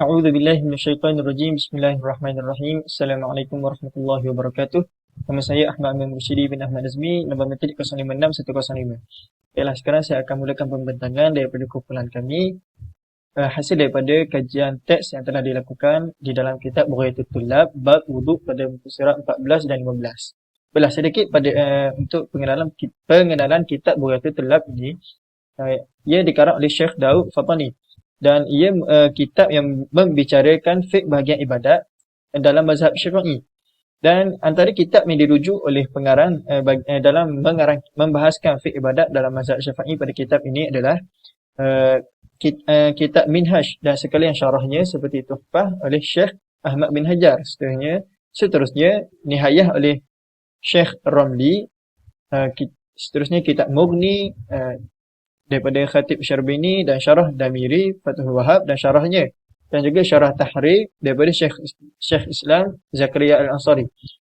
A'udzu billahi minasyaitonir rajim. Bismillahirrahmanirrahim. Assalamualaikum warahmatullahi wabarakatuh. Nama saya Ahmad Amin Mursyidi bin Ahmad Azmi, nombor metrik 056105. Baiklah, sekarang saya akan mulakan pembentangan daripada kumpulan kami hasil daripada kajian teks yang telah dilakukan di dalam kitab Bughayatul Tullab bab wuduk pada muka surat 14 dan 15. Baiklah, sedikit pada untuk pengenalan kitab Bughayatul Tullab ini. Ia dikarang oleh Syekh Daud Fatani dan ia kitab yang membicarakan fiqh bahagian ibadat dalam mazhab Syafi'i. Dan antara kitab yang dirujuk oleh pengarang dalam membahaskan fiqh ibadat dalam mazhab Syafi'i pada kitab ini adalah kitab Minhaj dan sekalian syarahnya seperti Tuhfah oleh Syekh Ahmad bin Hajar. Seterusnya Nihayah oleh Syekh Ramli. Seterusnya kitab Mughni daripada Khatib Syarbini dan syarah Damiri Fathul Wahab dan syarahnya, dan juga syarah Tahrir daripada Syekh Islam Zakaria Al-Ansari.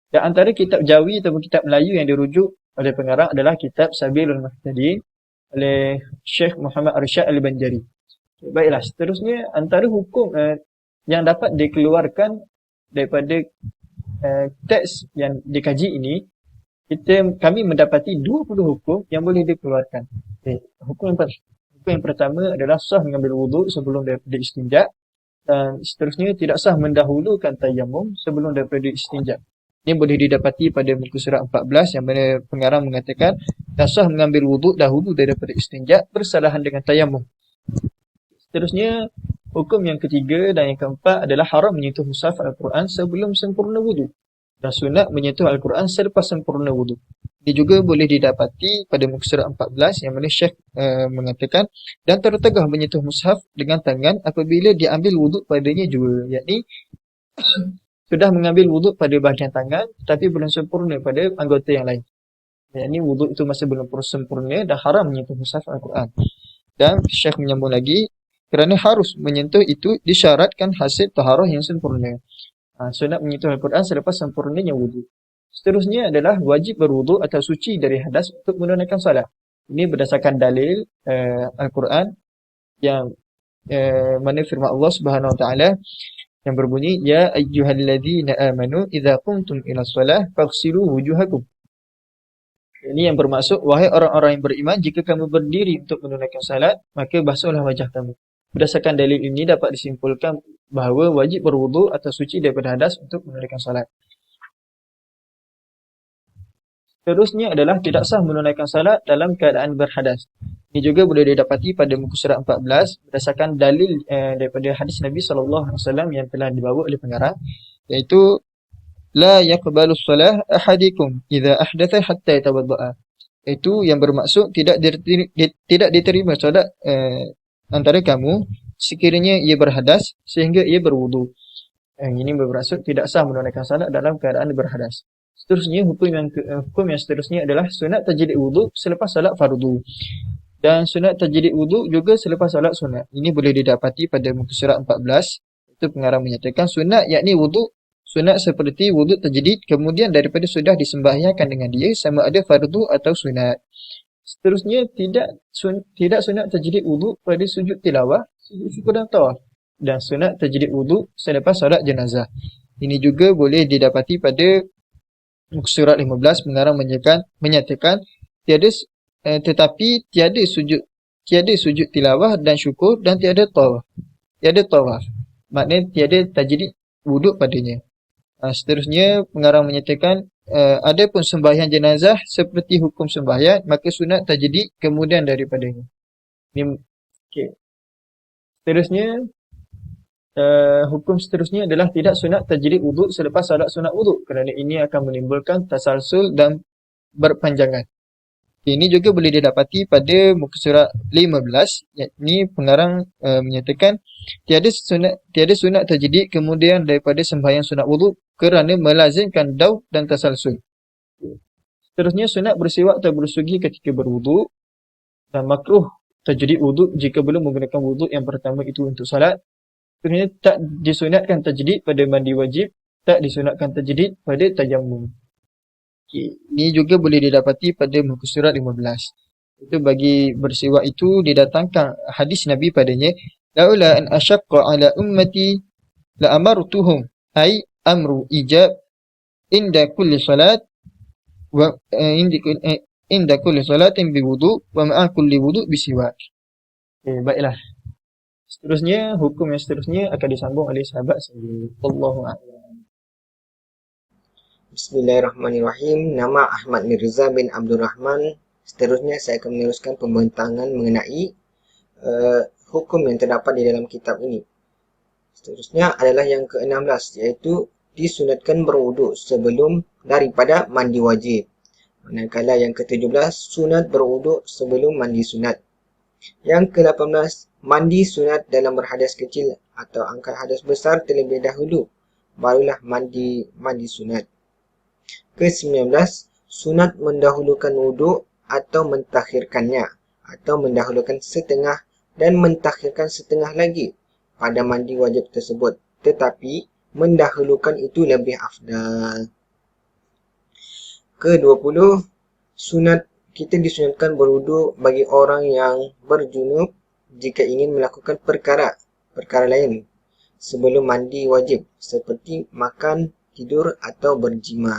Dan antara kitab Jawi ataupun kitab Melayu yang dirujuk oleh pengarang adalah kitab Sabilul Muhtadi oleh Syekh Muhammad Arsyad Al-Banjari. Baiklah, seterusnya antara hukum yang dapat dikeluarkan daripada teks yang dikaji ini, kami mendapati 20 hukum yang boleh dikeluarkan. Hukum yang pertama adalah sah mengambil wuduk sebelum daripada istinja, dan seterusnya tidak sah mendahulukan tayammum sebelum daripada istinja. Ini boleh didapati pada muka surat 14 yang mana pengarang mengatakan tak sah mengambil wuduk dahulu daripada istinja bersalahan dengan tayammum. Seterusnya hukum yang ketiga dan yang keempat adalah haram menyentuh mushaf Al-Quran sebelum sempurna wuduk, dan sunat menyentuh Al-Quran selepas sempurna wuduk. Ini juga boleh didapati pada muka surat 14 yang mana Syekh mengatakan dan tertegah menyentuh mushaf dengan tangan apabila diambil wuduk padanya juga, yakni sudah mengambil wuduk pada bahagian tangan tetapi belum sempurna pada anggota yang lain. Yakni wuduk itu masih belum sempurna dan haram menyentuh mushaf Al-Quran. Dan Syekh menyambung lagi, kerana harus menyentuh itu disyaratkan hasil taharah yang sempurna. Sunat menyentuh Al-Quran selepas sempurnanya wuduk. Seterusnya adalah wajib berwuduk atau suci dari hadas untuk menunaikan salat. Ini berdasarkan dalil Al-Quran yang mana firman Allah Subhanahu Wa Taala yang berbunyi, ya ayyuhalladzina amanu idza qumtum ila shalah faghsilu wujuhakum. Ini yang bermaksud, wahai orang-orang yang beriman, jika kamu berdiri untuk menunaikan salat, maka basuhlah wajah kamu. Berdasarkan dalil ini dapat disimpulkan bahawa wajib berwuduk atau suci daripada hadas untuk menunaikan salat. Seterusnya adalah tidak sah menunaikan salat dalam keadaan berhadas. Ini juga boleh didapati pada muka surat 14 berdasarkan dalil daripada hadis Nabi SAW yang telah dibawa oleh pengarang, iaitu la yaqbalus salah ahadikum idza ahdatha hatta yatawadda'a. Itu yang bermaksud tidak diterima solat antara kamu sekiranya ia berhadas sehingga ia berwudu. Ini bermaksud tidak sah menunaikan salat dalam keadaan berhadas. Seterusnya hukum yang seterusnya adalah sunat tajdid wuduk selepas salat fardu. Dan sunat tajdid wuduk juga selepas salat sunat. Ini boleh didapati pada muka surat 14. Itu pengarang menyatakan sunat yakni wuduk sunat seperti wuduk tajdid kemudian daripada sudah disembahyangkan dengan dia sama ada fardu atau sunat. Seterusnya tidak sunat tajdid wuduk pada sujud tilawah, sujud syukur dan tawaf, dan sunat tajdid wuduk selepas solat jenazah. Ini juga boleh didapati pada muka surat 15. Pengarang menyatakan tiada sujud tilawah dan syukur dan tiada tawaf. Maknanya tiada tajdid wuduk padanya. Seterusnya pengarang menyatakan ada pun sembahyang jenazah seperti hukum sembahyang, maka sunat tajdid kemudian daripadanya. Okay. Seterusnya hukum seterusnya adalah tidak sunat tajdid wuduk selepas salat sunat wuduk, kerana ini akan menimbulkan tasalsul dan berpanjangan. Ini juga boleh didapati pada muka surat 15, yakni pengarang menyatakan tiada sunat tajdid kemudian daripada sembahyang sunat wuduk kerana melazimkan daud dan tasalsul. Seterusnya sunat bersiwak atau bersugi ketika berwuduk, dan makruh tajdid wuduk jika belum menggunakan wuduk yang pertama itu untuk salat. Seterusnya tak disunatkan tajdid pada mandi wajib, tak disunatkan tajdid pada tayammum. Ini juga boleh didapati pada muka surat 15. Itu bagi bersiwak itu didatangkan hadis Nabi padanya, laula an ashaqqa ala ummati la amartuhum ay amru ijab inda kulli salat wa inda kulli salatin biwudu wa ma'a kulli wudu bisiwak. Baiklah. Seterusnya, hukum yang seterusnya akan disambung oleh sahabat sendiri. Allahu a'lam. Bismillahirrahmanirrahim. Nama Ahmad Mirza bin Abdul Rahman. Seterusnya saya akan meneruskan pembentangan mengenai hukum yang terdapat di dalam kitab ini. Seterusnya adalah yang ke-16, iaitu disunatkan berwuduk sebelum daripada mandi wajib. Manakala yang ke-17, sunat berwuduk sebelum mandi sunat. Yang ke-18, mandi sunat dalam berhadas kecil atau angkat hadas besar terlebih dahulu, barulah mandi sunat. Ke-19, sunat mendahulukan wuduk atau mentakhirkannya, atau mendahulukan setengah dan mentakhirkan setengah lagi pada mandi wajib tersebut. Tetapi mendahulukan itu lebih afdal. Ke-20, sunat kita disunatkan berwuduk bagi orang yang berjunub jika ingin melakukan perkara lain sebelum mandi wajib, seperti makan, tidur atau berjima.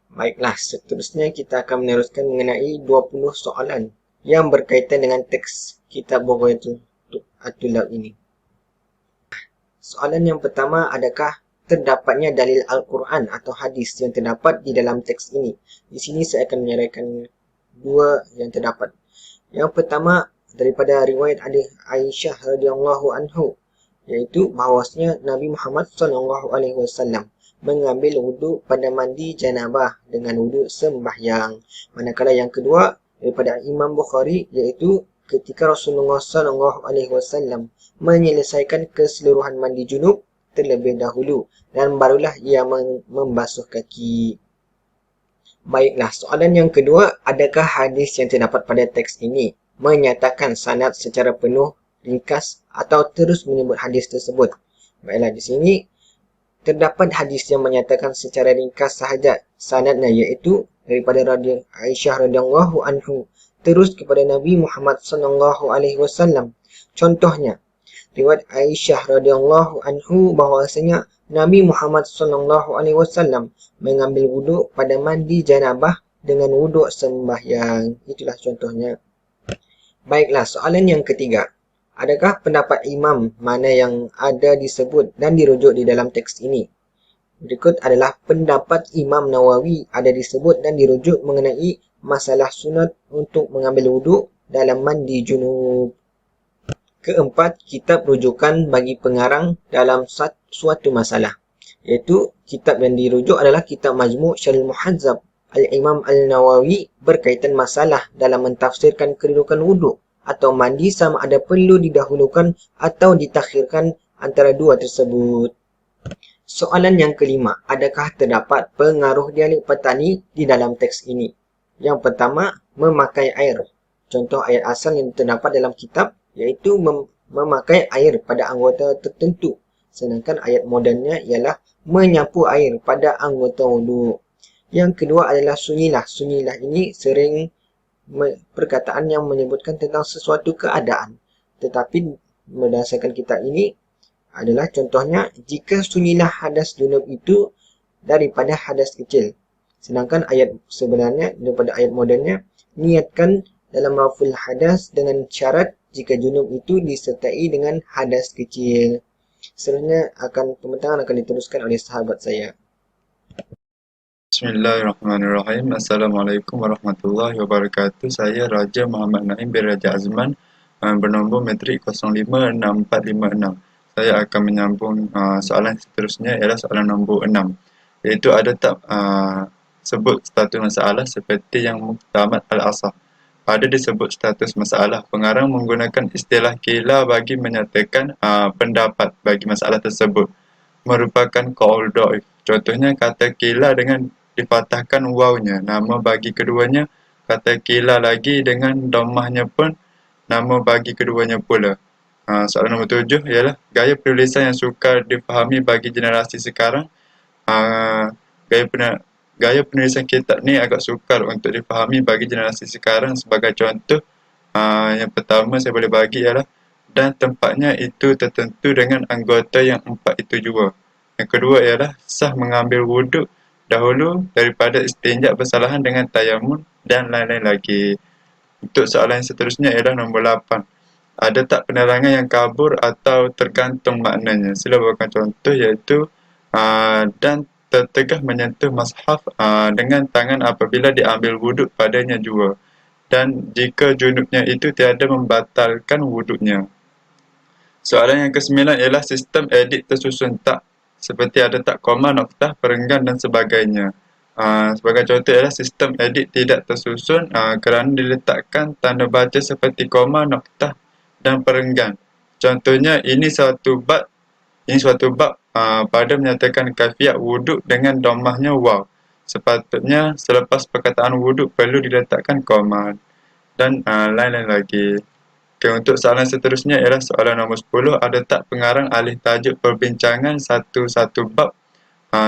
Baiklah, seterusnya kita akan meneruskan mengenai 20 soalan yang berkaitan dengan teks kitab Bughayatul At-Tullab ini. Soalan yang pertama, adakah terdapatnya dalil Al-Quran atau hadis yang terdapat di dalam teks ini? Di sini saya akan menyerahkan dua yang terdapat. Yang pertama, daripada riwayat Aisyah radhiyallahu anhu, iaitu bahawasanya Nabi Muhammad SAW mengambil wuduk pada mandi janabah dengan wuduk sembahyang. Manakala yang kedua daripada Imam Bukhari, iaitu ketika Rasulullah SAW menyelesaikan keseluruhan mandi junub terlebih dahulu dan barulah ia membasuh kaki. Baiklah, soalan yang kedua, adakah hadis yang terdapat pada teks ini menyatakan sanad secara penuh, ringkas atau terus menyebut hadis tersebut? Baiklah, di sini terdapat hadis yang menyatakan secara ringkas sahaja sanadnya, iaitu daripada Aisyah radhiyallahu anhu terus kepada Nabi Muhammad SAW. Contohnya, riwayat Aisyah radhiyallahu anhu bahwasanya Nabi Muhammad SAW mengambil wuduk pada mandi janabah dengan wuduk sembahyang. Itulah contohnya. Baiklah, soalan yang ketiga. Adakah pendapat imam mana yang ada disebut dan dirujuk di dalam teks ini? Berikut adalah pendapat Imam Nawawi ada disebut dan dirujuk mengenai masalah sunat untuk mengambil wuduk dalam mandi junub. Keempat, kitab rujukan bagi pengarang dalam suatu masalah, iaitu kitab yang dirujuk adalah kitab Majmu' Syarhul Muhadzab Al-Imam Al-Nawawi berkaitan masalah dalam mentafsirkan kedudukan wuduk atau mandi sama ada perlu didahulukan atau ditakhirkan antara dua tersebut. Soalan yang kelima, adakah terdapat pengaruh dialek petani di dalam teks ini? Yang pertama, memakai air. Contoh ayat asal yang terdapat dalam kitab iaitu memakai air pada anggota tertentu. Sedangkan ayat modernnya ialah menyapu air pada anggota wuduk. Yang kedua adalah sunyilah. Sunyilah ini sering perkataan yang menyebutkan tentang sesuatu keadaan. Tetapi berdasarkan kitab ini adalah contohnya jika sunyilah hadas junub itu daripada hadas kecil. Sedangkan ayat sebenarnya daripada ayat modernnya niatkan dalam raful hadas dengan syarat jika junub itu disertai dengan hadas kecil. Seterusnya pembentangan akan diteruskan oleh sahabat saya. Bismillahirrahmanirrahim. Assalamualaikum warahmatullahi wabarakatuh. Saya Raja Muhammad Naim bin Raja Azman, bernombor metrik 056456. Saya akan menyambung soalan seterusnya ialah soalan nombor 6, iaitu ada tak sebut status masalah seperti yang Muqtamad Al-Asah. Ada disebut status masalah. Pengarang menggunakan istilah qila bagi menyatakan pendapat bagi masalah tersebut merupakan qaul dhaif. Contohnya kata qila dengan dipatahkan wawnya, nama bagi keduanya. Kata qila lagi dengan dhammahnya pun nama bagi keduanya pula. Soalan nombor 7 ialah gaya penulisan yang sukar difahami bagi generasi sekarang. Gaya penulisan kitab ni agak sukar untuk difahami bagi generasi sekarang. Sebagai contoh, yang pertama saya boleh bagi ialah dan tempatnya itu tertentu dengan anggota yang 4 itu juga. Yang kedua ialah sah mengambil wuduk dahulu daripada istinja bersalahan dengan tayamun dan lain-lain lagi. Untuk soalan yang seterusnya ialah nombor 8. Ada tak penerangan yang kabur atau tergantung maknanya? Sila bawakan contoh iaitu dan tertegah menyentuh mushaf dengan tangan apabila diambil wuduk padanya juga. Dan jika junubnya itu tiada membatalkan wuduknya. Soalan yang ke-9 ialah sistem edit tersusun tak, seperti ada tak koma, noktah, perenggan dan sebagainya. Sebagai contoh ialah sistem edit tidak tersusun kerana diletakkan tanda baca seperti koma, noktah dan perenggan. Contohnya ini suatu bab pada menyatakan kaifiat wuduk dengan dhammahnya waw. Sepatutnya selepas perkataan wuduk perlu diletakkan koma dan lain-lain lagi. Okay, untuk soalan seterusnya ialah soalan nombor 10. Ada tak pengarang alih tajuk perbincangan satu-satu bab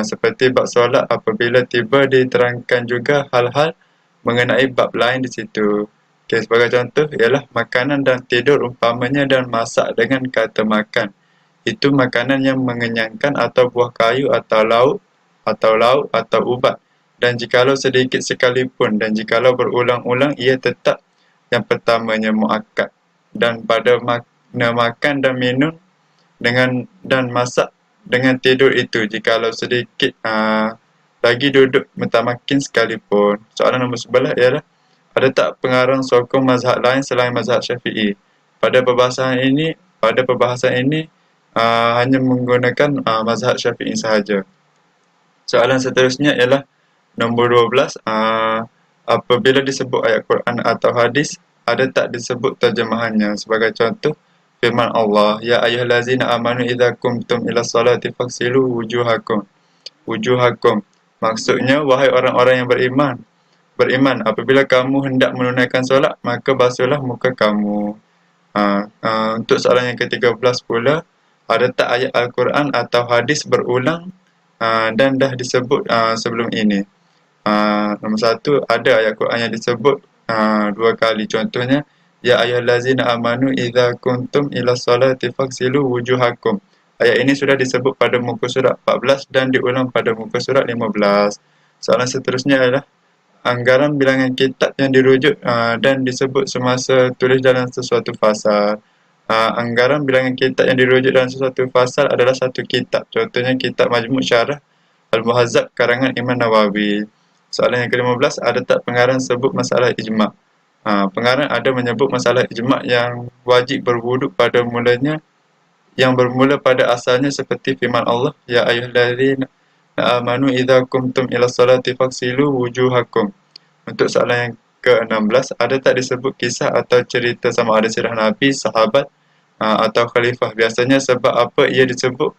seperti bab solat apabila tiba diterangkan juga hal-hal mengenai bab lain di situ. Okay, sebagai contoh ialah makanan dan tidur umpamanya dan masak dengan kata makan. Itu makanan yang mengenyangkan atau buah kayu atau lauk atau ubat. Dan jikalau sedikit sekalipun dan jikalau berulang-ulang ia tetap yang pertamanya muakkad. Dan pada makna makan dan minum dan masak dengan tidur itu jikalau sedikit lagi duduk mutamakin sekalipun. Soalan nombor 11 ialah ada tak pengarang sokong mazhab lain selain mazhab Syafi'i? Pada perbahasan ini hanya menggunakan mazhab Syafi'i sahaja. Soalan seterusnya ialah nombor 12. Apabila disebut ayat Quran atau hadis, ada tak disebut terjemahannya? Sebagai contoh, firman Allah, Ya ayyuhallazina amanu idza qumtum ila salati faghsilu wujuhakum. Maksudnya, wahai orang-orang yang beriman, apabila kamu hendak menunaikan solat, maka basuhlah muka kamu. Untuk soalan yang ke-13 pula, ada tak ayat Al-Quran atau hadis berulang dan dah disebut sebelum ini? Nombor 1, ada ayat Quran yang disebut 2 kali. Contohnya, Ya ayyuhallazina amanu idza kuntum ila salati faghsilu wujuhakum. Ayat ini sudah disebut pada muka surat 14 dan diulang pada muka surat 15. Soalan seterusnya adalah anggaran bilangan kitab yang dirujuk dan disebut semasa tulis dalam sesuatu fasal. Anggaran bilangan kitab yang dirujuk dalam sesuatu fasal adalah satu kitab. Contohnya kitab Majmu' Syarah Al-Muhazzab karangan Imam Nawawi. Soalan yang ke-15, ada tak pengarang sebut masalah ijma'? Pengarang ada menyebut masalah ijma' yang wajib berwuduk pada mulanya, yang bermula pada asalnya seperti firman Allah, Ya ayyuhallazina amanu idza qumtum ila salati faghsilu wujuhakum. Untuk soalan yang ke-16, ada tak disebut kisah atau cerita sama ada sirah Nabi, sahabat atau khalifah? Biasanya sebab apa ia disebut?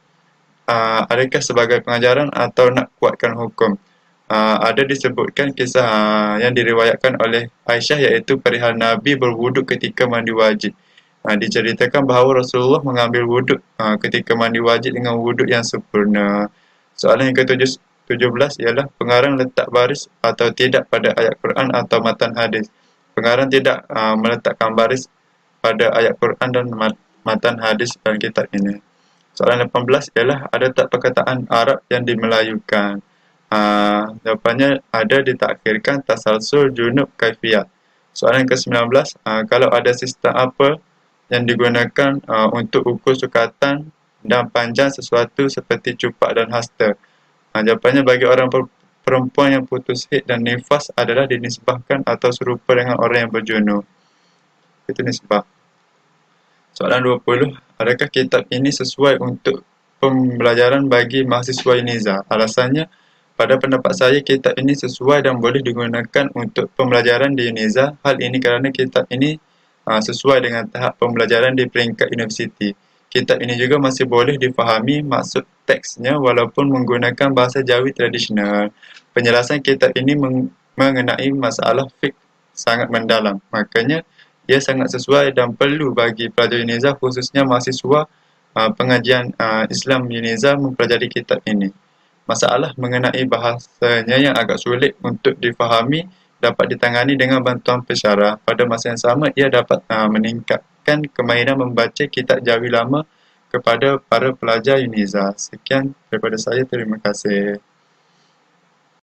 Adakah sebagai pengajaran atau nak kuatkan hukum? Ada disebutkan kisah yang diriwayatkan oleh Aisyah iaitu perihal Nabi berwuduk ketika mandi wajib. Diceritakan bahawa Rasulullah mengambil wuduk ketika mandi wajib dengan wuduk yang sempurna. Soalan yang ke-17 ialah pengarang letak baris atau tidak pada ayat Quran atau matan hadis. Pengarang tidak meletakkan baris pada ayat Quran dan matan hadis dalam kitab ini. Soalan 18 ialah ada tak perkataan Arab yang dimelayukan? Jawapannya ada ditakhirkan tasalsul junub kaifiyat. Soalan ke-19, kalau ada sistem apa yang digunakan untuk ukur sukatan dan panjang sesuatu seperti cupak dan hasta? Jawapannya bagi orang perempuan yang putus haid dan nifas adalah dinisbahkan atau serupa dengan orang yang berjunub. Itu nisbah. Soalan 20, adakah kitab ini sesuai untuk pembelajaran bagi mahasiswa UNIZA? Alasannya, pada pendapat saya kitab ini sesuai dan boleh digunakan untuk pembelajaran di UNIZA. Hal ini kerana kitab ini sesuai dengan tahap pembelajaran di peringkat universiti. Kitab ini juga masih boleh difahami maksud teksnya walaupun menggunakan bahasa Jawi tradisional. Penjelasan kitab ini mengenai masalah fiqh sangat mendalam. Makanya ia sangat sesuai dan perlu bagi pelajar UNIZA khususnya mahasiswa pengajian Islam UNIZA mempelajari kitab ini. Masalah mengenai bahasanya yang agak sulit untuk difahami dapat ditangani dengan bantuan pensyarah. Pada masa yang sama, ia dapat meningkatkan kemahiran membaca kitab jawi lama kepada para pelajar UNIZA. Sekian daripada saya, terima kasih.